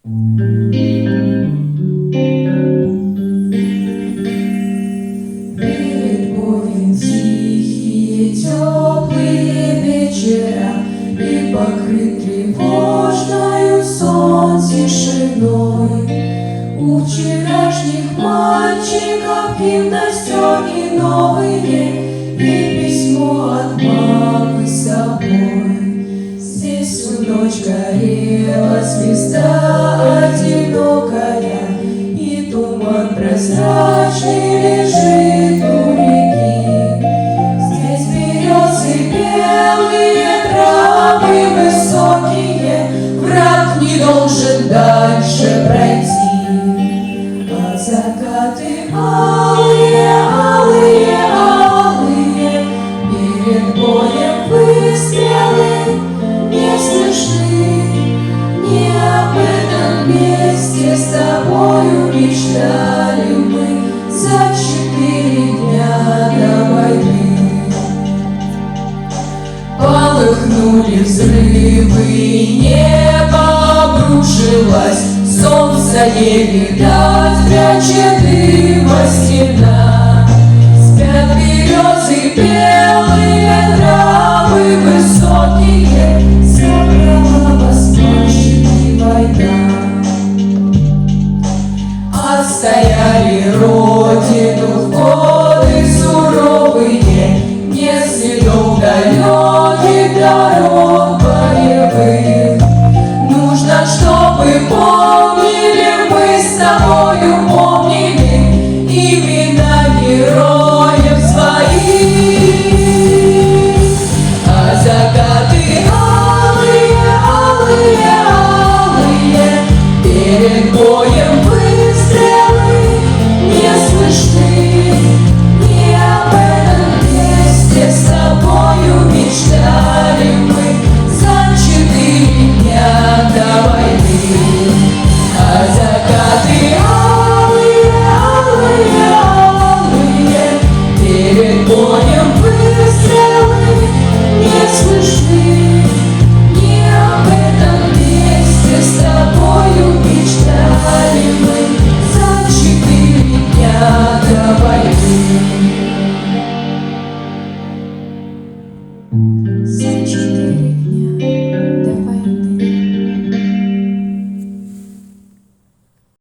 Перед боем тихие, теплые вечера, и покрыт тревожною сон тишиной. У вчерашних мальчиков гимнастерки новые, и письмо от мамы с собой. Здесь всю ночь горела звезда одинокая, и туман прозрачный лежит у реки. Здесь березы белые, травы высокие, враг не должен дальше пройти. А закаты алые, алые, алые, перед боем выстрелы не слышны. Не об этом месте с тобою мечтали мы за 4 дня до войны. Полыхнули взрывы, и небо обрушилось, солнца не видать, прячет дыма стена. Спят березы белые, травы высокие, собрала вас мальчики война. Отстояли родину в годы суровые, нет следов далеких дорог боевых. Нужно, чтобы помнили, мы с тобою помнили имена героев своих. А закаты алые, алые, алые, перед боем выстрелы не слышны. Не об этом месте с тобою мечтали мы за 4 дня до войны. А закаты алые, алые, алые, перед боем